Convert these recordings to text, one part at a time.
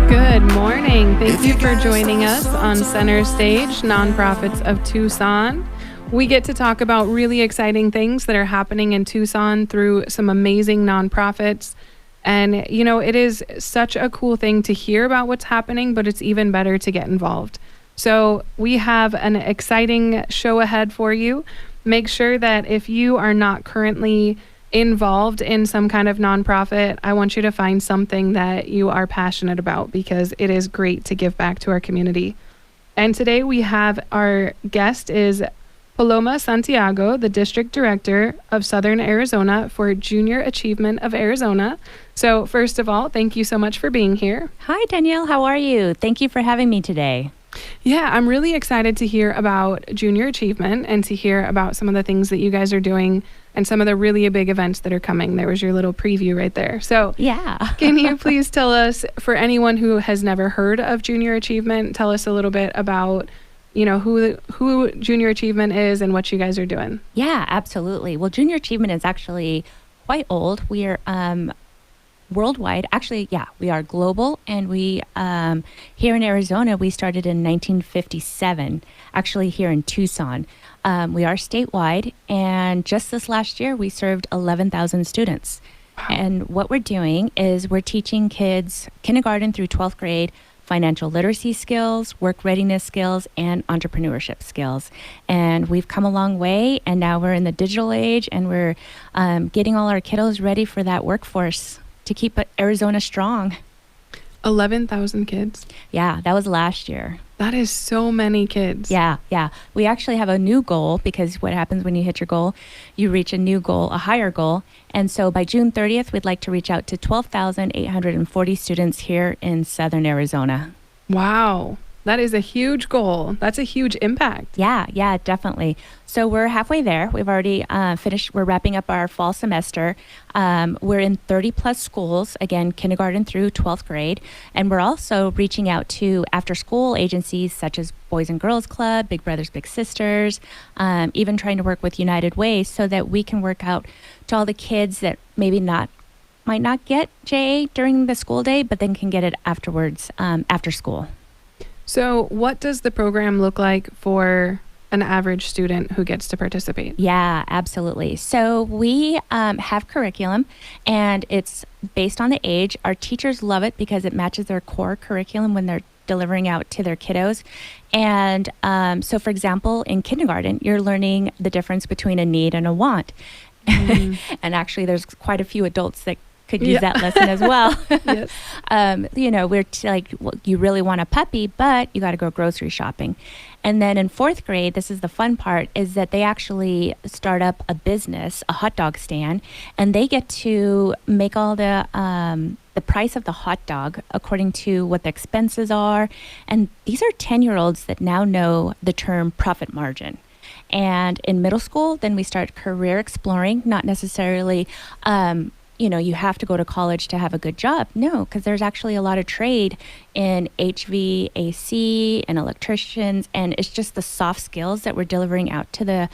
Good morning. Thank you for joining us on Center Stage, Nonprofits of Tucson. We get to talk about really exciting things that are happening in Tucson through some amazing nonprofits. And, you know, it is such a cool thing to hear about what's happening, but it's even better to get involved. So we have an exciting show ahead for you. Make sure that if you are not currently involved in some kind of nonprofit, I want you to find something that you are passionate about, because it is great to give back to our community. And today we have our guest is Paloma Santiago, the District Director of Southern Arizona for Junior Achievement of Arizona. So first of all, thank you so much for being here. Hi, Danielle. How are you? Thank you for having me today. Yeah, I'm really excited to hear about Junior Achievement and to hear about some of the things that you guys are doing and some of the really big events that are coming. There was your little preview right there. So yeah. Can you please tell us, for anyone who has never heard of Junior Achievement, tell us a little bit about, you know, who Junior Achievement is and what you guys are doing? Yeah, absolutely. Well, Junior Achievement is actually quite old. We are worldwide. Actually, yeah, we are global, and we here in Arizona, we started in 1957, actually here in Tucson. We are statewide, and just this last year, we served 11,000 students. Wow. And what we're doing is we're teaching kids kindergarten through 12th grade financial literacy skills, work readiness skills, and entrepreneurship skills. And we've come a long way, and now we're in the digital age, and we're getting all our kiddos ready for that workforce to keep Arizona strong. 11,000 kids? Yeah, that was last year. That is so many kids. Yeah. We actually have a new goal, because what happens when you hit your goal, you reach a new goal, a higher goal. And so by June 30th, we'd like to reach out to 12,840 students here in Southern Arizona. Wow. That is a huge goal. That's a huge impact. Yeah, definitely. So we're halfway there. We've already finished. We're wrapping up our fall semester. We're in 30 plus schools, again, kindergarten through 12th grade. And we're also reaching out to after school agencies such as Boys and Girls Club, Big Brothers, Big Sisters, even trying to work with United Way so that we can work out to all the kids that maybe might not get JA during the school day, but then can get it afterwards, after school. So what does the program look like for an average student who gets to participate? Yeah, absolutely. So we have curriculum, and it's based on the age. Our teachers love it because it matches their core curriculum when they're delivering out to their kiddos. And so, for example, in kindergarten, you're learning the difference between a need and a want. Mm. And actually, there's quite a few adults that could use that lesson as well. Yes. You know, we're you really want a puppy, but you got to go grocery shopping. And then in 4th grade, this is the fun part, is that they actually start up a business, a hot dog stand, and they get to make all the price of the hot dog according to what the expenses are. And these are 10-year-olds that now know the term profit margin. And in middle school, then we start career exploring, not necessarily you have to go to college to have a good job. No, because there's actually a lot of trade in HVAC and electricians, and it's just the soft skills that we're delivering out to the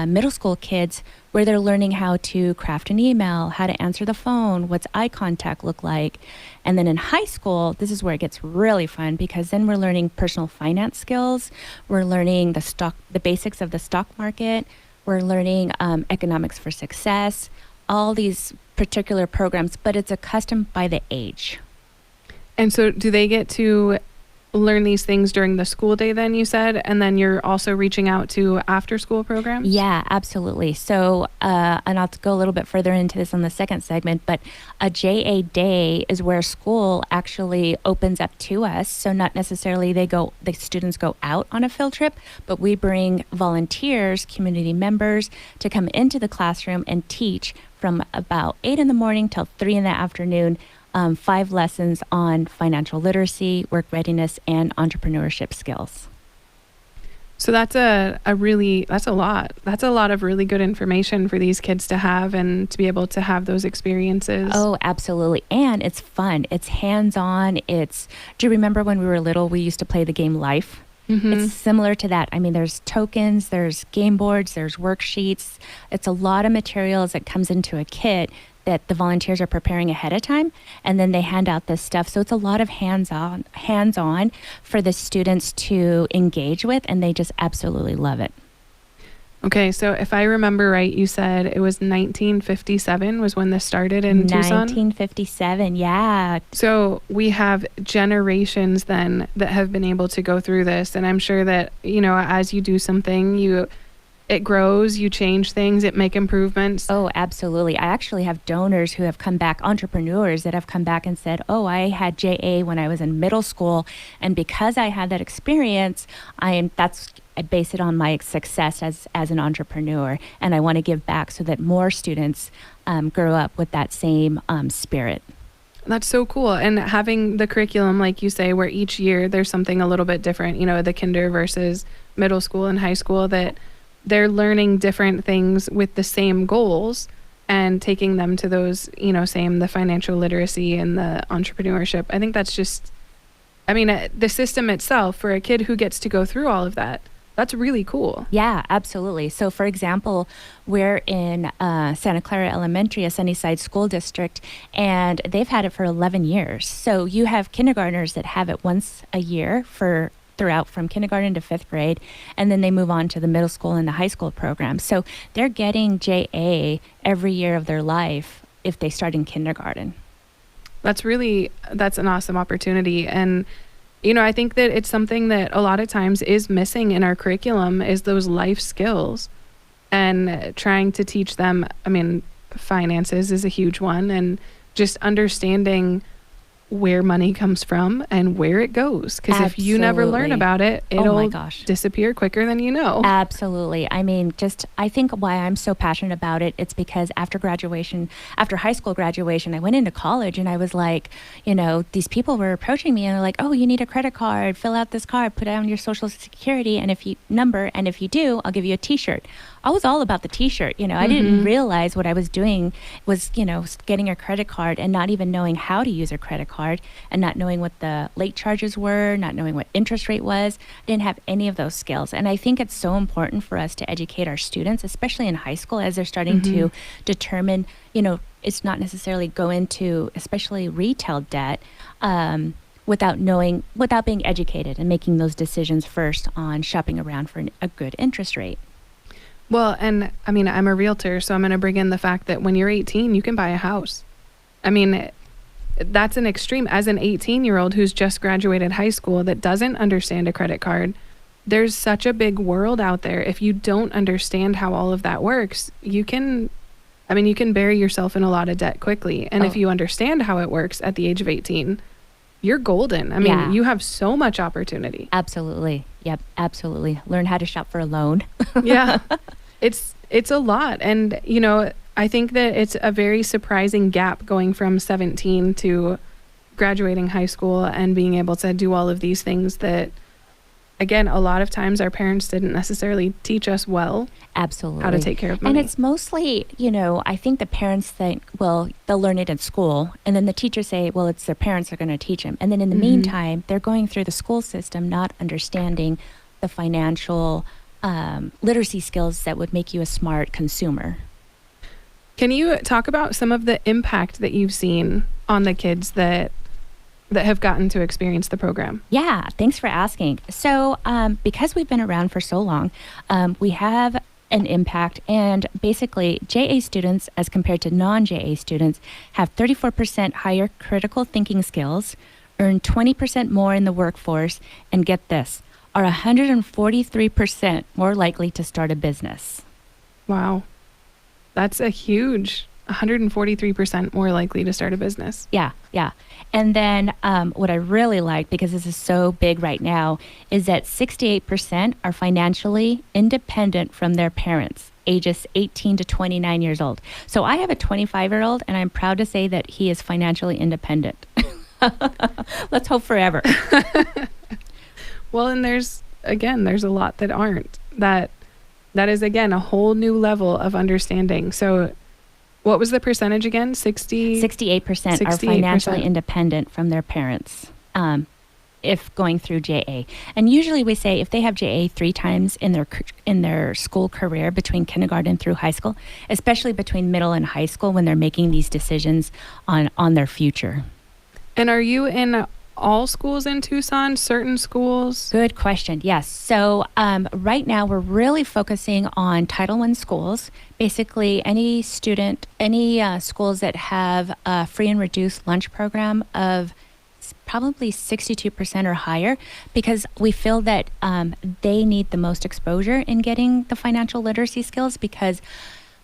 middle school kids, where they're learning how to craft an email, how to answer the phone, what's eye contact look like. And then in high school, this is where it gets really fun, because then we're learning personal finance skills. We're learning the basics of the stock market. We're learning economics for success, all these particular programs, but it's accustomed by the age. And so do they get to learn these things during the school day then, you said, and then you're also reaching out to after school programs? Yeah, absolutely. So, and I'll go a little bit further into this on the second segment, but a JA day is where school actually opens up to us. So not necessarily the students go out on a field trip, but we bring volunteers, community members to come into the classroom and teach from about 8 in the morning till 3 in the afternoon, 5 lessons on financial literacy, work readiness, and entrepreneurship skills. So that's a lot. That's a lot of really good information for these kids to have and to be able to have those experiences. Oh, absolutely. And it's fun. It's hands-on. Do you remember when we were little, we used to play the game Life? Mm-hmm. It's similar to that. I mean, there's tokens, there's game boards, there's worksheets. It's a lot of materials that comes into a kit that the volunteers are preparing ahead of time, and then they hand out this stuff. So it's a lot of hands-on for the students to engage with, and they just absolutely love it. Okay, so if I remember right, you said it was 1957 was when this started in Tucson? 1957, yeah. So we have generations then that have been able to go through this, and I'm sure that, as you do something, it grows, you change things, it make improvements. Oh, absolutely. I actually have donors who have come back, entrepreneurs that have come back and said, oh, I had JA when I was in middle school, and because I had that experience, I base it on my success as an entrepreneur, and I want to give back so that more students grow up with that same spirit. That's so cool. And having the curriculum, like you say, where each year there's something a little bit different, the kinder versus middle school and high school, that they're learning different things with the same goals and taking them to those, same, the financial literacy and the entrepreneurship. I think that's just, the system itself for a kid who gets to go through all of that, that's really cool. Yeah, absolutely. So, for example, we're in Santa Clara Elementary, a Sunnyside school district, and they've had it for 11 years. So you have kindergartners that have it once a year throughout from kindergarten to fifth grade, and then they move on to the middle school and the high school program. So they're getting JA every year of their life if they start in kindergarten. That's an awesome opportunity. And, I think that it's something that a lot of times is missing in our curriculum is those life skills, and trying to teach them, finances is a huge one, and just understanding where money comes from and where it goes. Because if you never learn about it, it'll disappear quicker than you know. Absolutely. I think why I'm so passionate about it, it's because after high school graduation, I went into college and I was like, these people were approaching me and they're like, oh, you need a credit card, fill out this card, put down your social security, and if you do, I'll give you a t-shirt. I was all about the t-shirt. I didn't realize what I was doing was, getting a credit card and not even knowing how to use a credit card, and not knowing what the late charges were, not knowing what interest rate was. I didn't have any of those skills. And I think it's so important for us to educate our students, especially in high school, as they're starting to determine, it's not necessarily go into, especially retail debt, without being educated and making those decisions first on shopping around for a good interest rate. Well, and I'm a realtor, so I'm going to bring in the fact that when you're 18, you can buy a house. That's an extreme. As an 18-year-old who's just graduated high school that doesn't understand a credit card, there's such a big world out there. If you don't understand how all of that works, you can bury yourself in a lot of debt quickly. And if you understand how it works at the age of 18, you're golden. You have so much opportunity. Absolutely. Yep, absolutely. Learn how to shop for a loan. Yeah. It's a lot. And, I think that it's a very surprising gap going from 17 to graduating high school and being able to do all of these things that, again, a lot of times our parents didn't necessarily teach us well. Absolutely. How to take care of money. And it's mostly, I think the parents think, well, they'll learn it in school. And then the teachers say, well, it's their parents are going to teach them. And then in the meantime, they're going through the school system, not understanding the financial literacy skills that would make you a smart consumer. Can you talk about some of the impact that you've seen on the kids that have gotten to experience the program? Yeah, thanks for asking. So because we've been around for so long, we have an impact, and basically JA students as compared to non-JA students have 34% higher critical thinking skills, earn 20% more in the workforce, and get this, are 143% more likely to start a business. Wow. That's a huge 143% more likely to start a business. Yeah. And then what I really like, because this is so big right now, is that 68% are financially independent from their parents, ages 18 to 29 years old. So I have a 25-year-old, and I'm proud to say that he is financially independent. Let's hope forever. Well, and there's a lot that aren't. That is, again, a whole new level of understanding. So what was the percentage again? 68% are financially independent from their parents. if going through JA. And usually we say if they have JA 3 times in their school career between kindergarten through high school, especially between middle and high school when they're making these decisions on their future. And are you in all schools in Tucson, certain schools? Good question. Yes. So right now we're really focusing on Title I schools. Basically, any schools that have a free and reduced lunch program of probably 62% or higher, because we feel that they need the most exposure in getting the financial literacy skills, because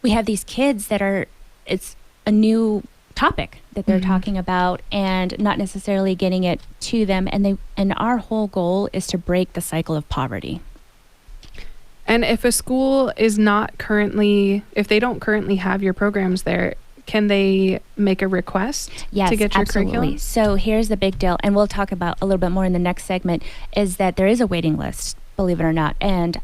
we have these kids that it's a new topic that they're talking about and not necessarily getting it to them, and our whole goal is to break the cycle of poverty. And if a school is if they don't currently have your programs there, can they make a request to get your curriculum? So here's the big deal, and we'll talk about a little bit more in the next segment, is that there is a waiting list, believe it or not. And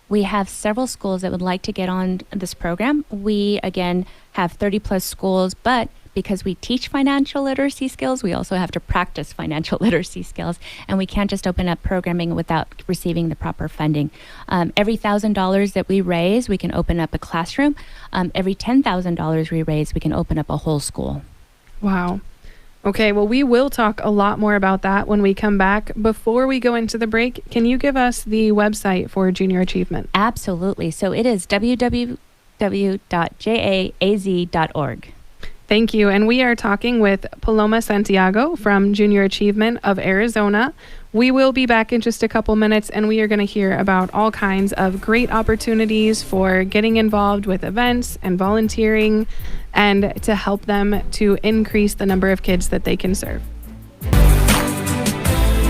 we have several schools that would like to get on this program. We, again, have 30 plus schools, but because we teach financial literacy skills, we also have to practice financial literacy skills, and we can't just open up programming without receiving the proper funding. Every $1,000 that we raise, we can open up a classroom. Every $10,000 we raise, we can open up a whole school. Wow. Okay, well, we will talk a lot more about that when we come back. Before we go into the break, can you give us the website for Junior Achievement? Absolutely. So it is www.jaaz.org. Thank you. And we are talking with Paloma Santiago from Junior Achievement of Arizona. We will be back in just a couple minutes, and we are going to hear about all kinds of great opportunities for getting involved with events and volunteering, and to help them to increase the number of kids that they can serve.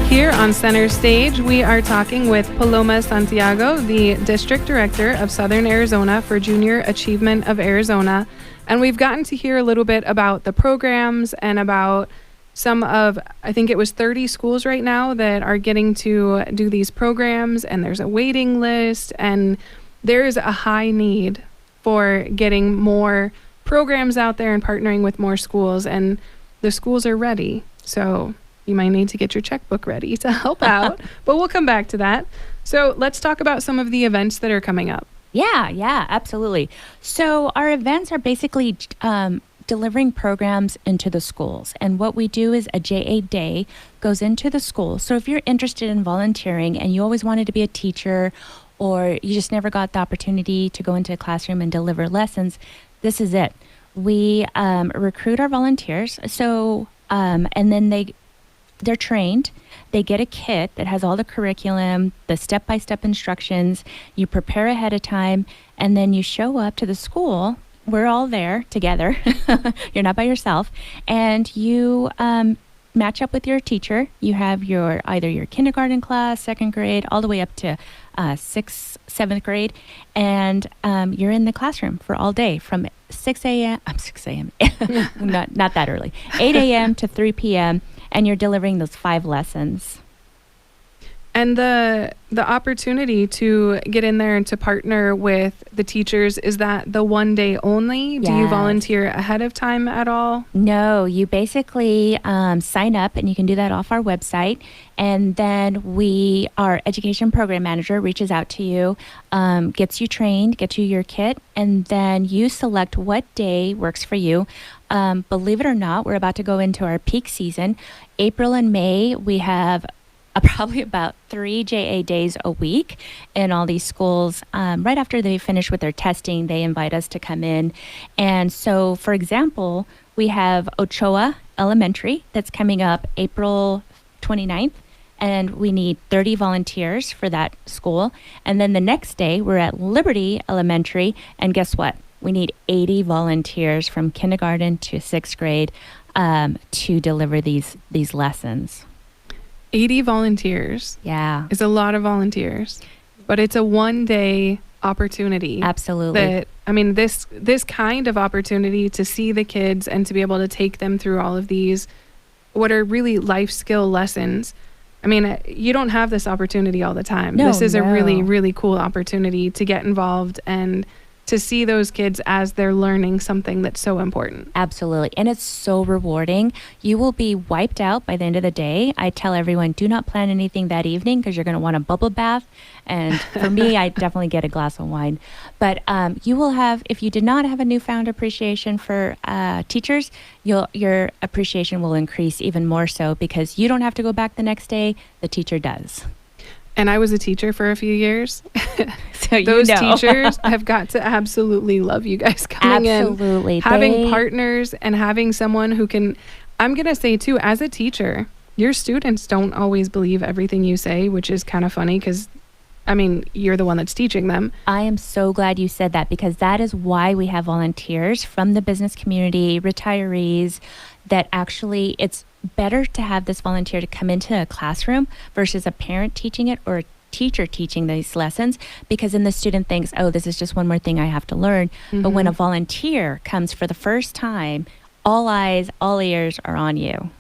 Here on Center Stage, we are talking with Paloma Santiago, the District Director of Southern Arizona for Junior Achievement of Arizona. And we've gotten to hear a little bit about the programs and about some of, I think it was 30 schools right now that are getting to do these programs, and there's a waiting list, and there's a high need for getting more programs out there and partnering with more schools, and the schools are ready. So you might need to get your checkbook ready to help out, but we'll come back to that. So let's talk about some of the events that are coming up. Yeah, absolutely. So our events are basically delivering programs into the schools. And what we do is a JA Day goes into the school. So if you're interested in volunteering and you always wanted to be a teacher, or you just never got the opportunity to go into a classroom and deliver lessons, this is it. We recruit our volunteers. So, and then they're trained. They get a kit that has all the curriculum, the step-by-step instructions. You prepare ahead of time, and then you show up to the school. We're all there together. You're not by yourself. And you match up with your teacher. You have either your kindergarten class, second grade, all the way up to 6th, 7th grade. And you're in the classroom for all day from 6 a.m. not that early, 8 a.m. to 3 p.m., and you're delivering those 5 lessons. And the opportunity to get in there and to partner with the teachers, is that the one day only? Yes. Do you volunteer ahead of time at all? No, you basically sign up, and you can do that off our website. And then our education program manager reaches out to you, gets you trained, gets you your kit, and then you select what day works for you. Believe it or not, we're about to go into our peak season. April and May, we have probably about 3 JA days a week in all these schools. Right after they finish with their testing, they invite us to come in. And so, for example, we have Ochoa Elementary that's coming up April 29th, and we need 30 volunteers for that school. And then the next day, we're at Liberty Elementary, and guess what? We need 80 volunteers from kindergarten to 6th grade to deliver these lessons. 80 volunteers. Yeah. Is a lot of volunteers, but it's a one-day opportunity. Absolutely. This kind of opportunity to see the kids and to be able to take them through all of these, what are really life skill lessons. I mean, you don't have this opportunity all the time. No, this is no. a really, really cool opportunity to get involved and to see those kids as they're learning something that's so important. Absolutely. And it's so rewarding. You will be wiped out by the end of the day. I tell everyone, do not plan anything that evening because you're going to want a bubble bath. And for me, I definitely get a glass of wine. But you will have, if you did not have a newfound appreciation for teachers, your appreciation will increase even more so because you don't have to go back the next day. The teacher does. And I was a teacher for a few years. So those teachers have got to absolutely love you guys coming absolutely. in. Having partners and having someone who can, I'm going to say too, as a teacher, your students don't always believe everything you say, which is kind of funny because, I mean, you're the one that's teaching them. I am so glad you said that because that is why we have volunteers from the business community, retirees, that actually it's better to have this volunteer to come into a classroom versus a parent teaching it or a teacher teaching these lessons, because then the student thinks, oh, this is just one more thing I have to learn. But when a volunteer comes for the first time, all eyes, all ears are on you.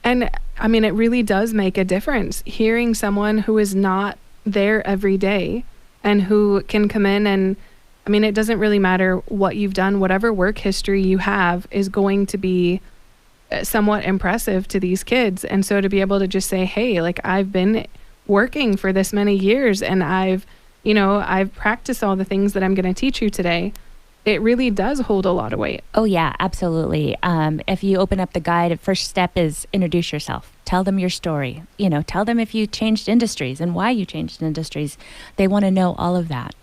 And I mean, it really does make a difference hearing someone who is not there every day and who can come in and, I mean, it doesn't really matter what you've done, whatever work history you have is going to be somewhat impressive to these kids. And so to be able to just say, hey, like I've been working for this many years and I've practiced all the things that I'm going to teach you today. It really does hold a lot of weight. Oh yeah, absolutely. If you open up the guide, first step is introduce yourself. Tell them your story. Tell them if you changed industries and why you changed industries. They want to know all of that.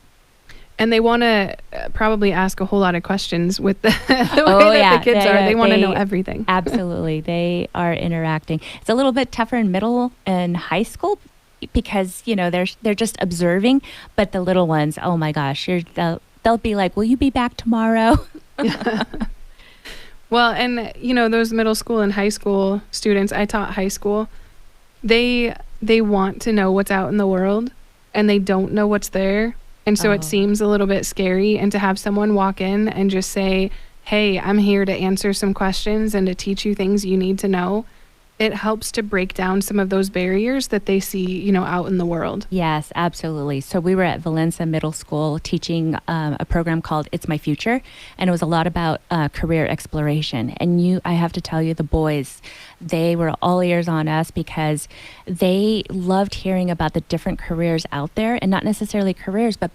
And they want to probably ask a whole lot of questions with the way that the kids are. They want to know everything. Absolutely. They are interacting. It's a little bit tougher in middle and high school because, they're just observing. But the little ones, oh my gosh, they'll be like, will you be back tomorrow? Well, and, those middle school and high school students, I taught high school, they want to know what's out in the world and they don't know what's there. And so it seems a little bit scary. And to have someone walk in and just say, hey, I'm here to answer some questions and to teach you things you need to know, it helps to break down some of those barriers that they see, out in the world. Yes, absolutely. So we were at Valencia Middle School teaching a program called It's My Future, and it was a lot about career exploration. And I have to tell you, the boys, they were all ears on us because they loved hearing about the different careers out there, and not necessarily careers, but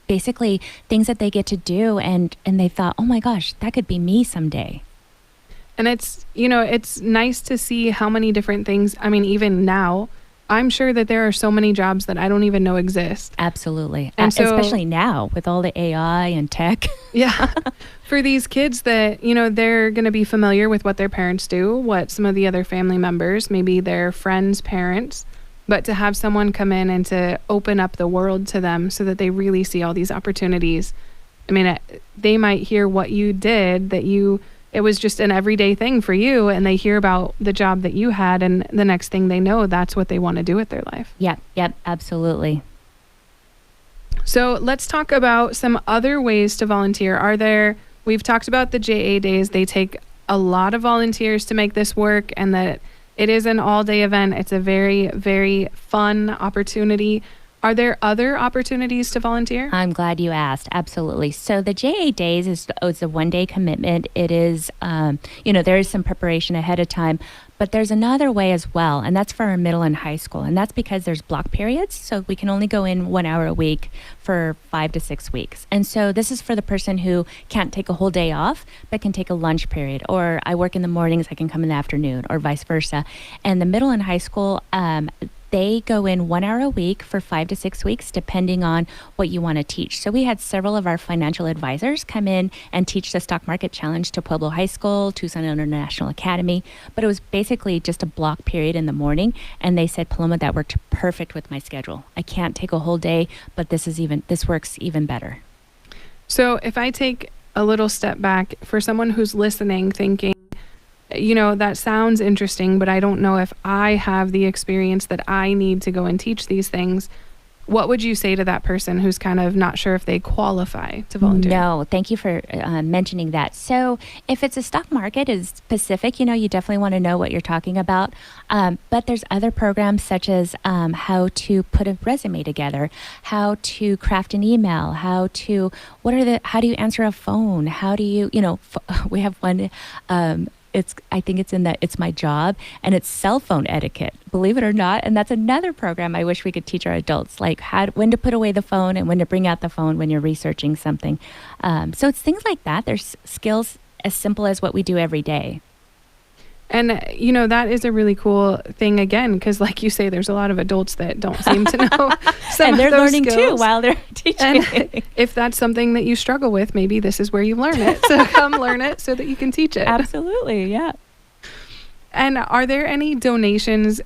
basically things that they get to do. And they thought, oh my gosh, that could be me someday. And it's nice to see how many different things, I mean, even now, I'm sure that there are so many jobs that I don't even know exist. Absolutely. And so, especially now with all the AI and tech. Yeah. For these kids that, they're going to be familiar with what their parents do, what some of the other family members, maybe their friends' parents, but to have someone come in and to open up the world to them so that they really see all these opportunities. I mean, they might hear what you did, it was just an everyday thing for you, and they hear about the job that you had, and the next thing they know, that's what they want to do with their life. Yep, absolutely. So let's talk about some other ways to volunteer. We've talked about the JA days. They take a lot of volunteers to make this work, and that it is an all-day event. It's a very, very fun opportunity. Are there other opportunities to volunteer? I'm glad you asked. Absolutely. So the JA Days is a one-day commitment. It is, there is some preparation ahead of time, but there's another way as well, and that's for our middle and high school, and that's because there's block periods, so we can only go in 1 hour a week for 5 to 6 weeks. And so this is for the person who can't take a whole day off, but can take a lunch period, or I work in the mornings, I can come in the afternoon, or vice versa. And the middle and high school, they go in 1 hour a week for 5 to 6 weeks, depending on what you want to teach. So we had several of our financial advisors come in and teach the Stock Market Challenge to Pueblo High School, Tucson International Academy. But it was basically just a block period in the morning. And they said, Paloma, that worked perfect with my schedule. I can't take a whole day, but this works even better. So if I take a little step back, for someone who's listening, thinking, that sounds interesting, but I don't know if I have the experience that I need to go and teach these things. what would you say to that person who's kind of not sure if they qualify to volunteer? No, thank you for mentioning that. So if it's a stock market is specific, you definitely want to know what you're talking about. But there's other programs such as how to put a resume together, how to craft an email, how do you answer a phone? How do you, we have one, I think it's in that It's My Job, and it's cell phone etiquette, believe it or not. And that's another program I wish we could teach our adults, like when to put away the phone and when to bring out the phone when you're researching something. So it's things like that. There's skills as simple as what we do every day. And, that is a really cool thing, again, because like you say, there's a lot of adults that don't seem to know some and of they're those learning skills. too while they're teaching. And if that's something that you struggle with, maybe this is where you learn it. So come learn it so that you can teach it. Absolutely, yeah. And are there any donations?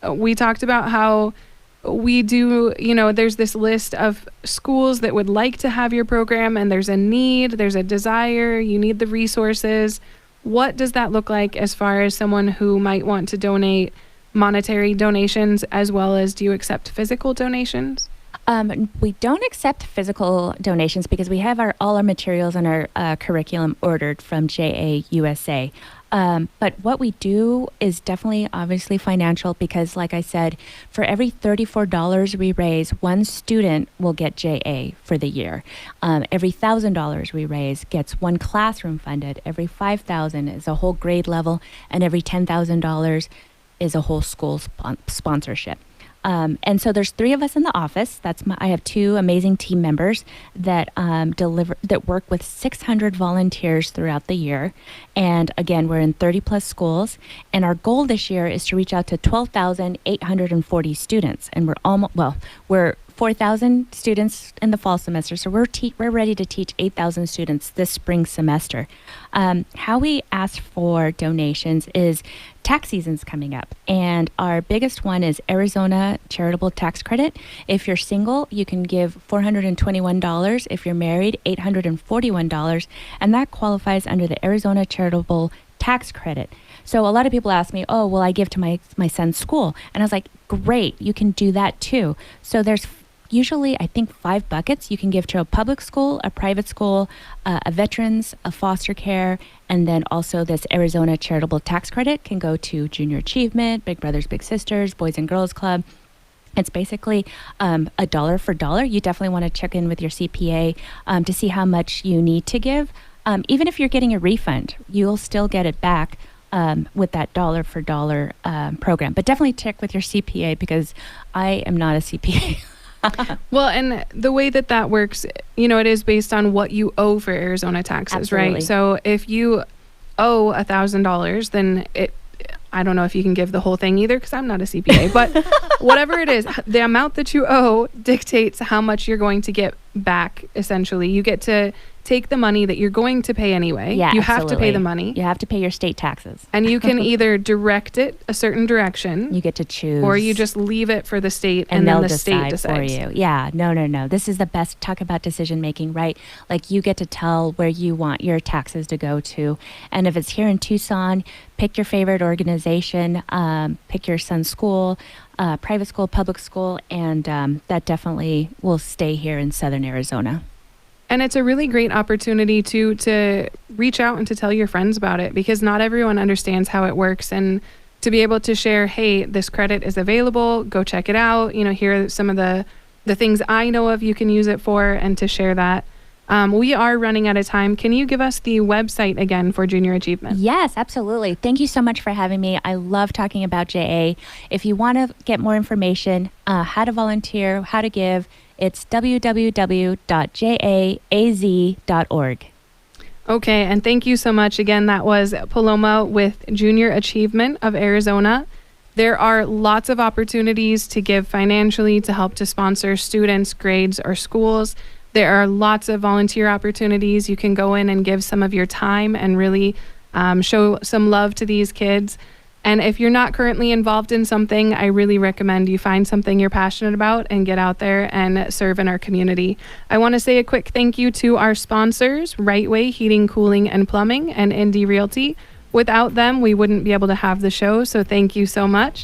We talked about how we do, there's this list of schools that would like to have your program, and there's a need, there's a desire, you need the resources. What does that look like as far as someone who might want to donate monetary donations, as well as do you accept physical donations? We don't accept physical donations because we have all our materials and our curriculum ordered from JA USA. But what we do is definitely obviously financial because, like I said, for every $34 we raise, one student will get JA for the year. Every $1,000 we raise gets one classroom funded. Every $5,000 is a whole grade level, and every $10,000 is a whole school sponsorship. And so there's 3 of us in the office. I have 2 amazing team members that work with 600 volunteers throughout the year. And again, we're in 30 plus schools. And our goal this year is to reach out to 12,840 students. And we're 4,000 students in the fall semester. So we're ready to teach 8,000 students this spring semester. How we ask for donations is tax season's coming up, and our biggest one is Arizona Charitable Tax Credit. If you're single, you can give $421. If you're married, $841, and that qualifies under the Arizona Charitable Tax Credit. So a lot of people ask me, oh, will I give to my son's school? And I was like, great, you can do that too. So there's usually, I think, 5 buckets. You can give to a public school, a private school, a veterans, a foster care, and then also this Arizona Charitable Tax Credit can go to Junior Achievement, Big Brothers Big Sisters, Boys and Girls Club. It's basically a dollar for dollar. You definitely want to check in with your CPA to see how much you need to give. Even if you're getting a refund, you'll still get it back with that dollar for dollar program. But definitely check with your CPA because I am not a CPA. Well, and the way that works, it is based on what you owe for Arizona taxes, Absolutely. right? So if you owe $1,000, then I don't know if you can give the whole thing either because I'm not a CPA, but whatever it is, the amount that you owe dictates how much you're going to get back, essentially. You get to take the money that you're going to pay anyway. Yeah, you absolutely. have to pay the money. You have to pay your state taxes. And you can either direct it a certain direction. You get to choose. Or you just leave it for the state and then the state decides for you. Yeah, no. This is the best. Talk about decision making, right? Like you get to tell where you want your taxes to go to. And if it's here in Tucson, pick your favorite organization, pick your son's school, private school, public school, and that definitely will stay here in Southern Arizona. And it's a really great opportunity to reach out and to tell your friends about it because not everyone understands how it works, and to be able to share, hey, this credit is available, go check it out, here are some of the things I know of you can use it for, and to share that. We are running out of time. Can you give us the website again for Junior Achievement? Yes, absolutely. Thank you so much for having me. I love talking about JA. If you want to get more information, how to volunteer, how to give, it's www.jaaz.org. Okay, and thank you so much. Again, that was Paloma with Junior Achievement of Arizona. There are lots of opportunities to give financially to help to sponsor students, grades, or schools. There are lots of volunteer opportunities. You can go in and give some of your time and really show some love to these kids. And if you're not currently involved in something, I really recommend you find something you're passionate about and get out there and serve in our community. I want to say a quick thank you to our sponsors, Right Way Heating, Cooling, and Plumbing, and Indy Realty. Without them, we wouldn't be able to have the show, so thank you so much.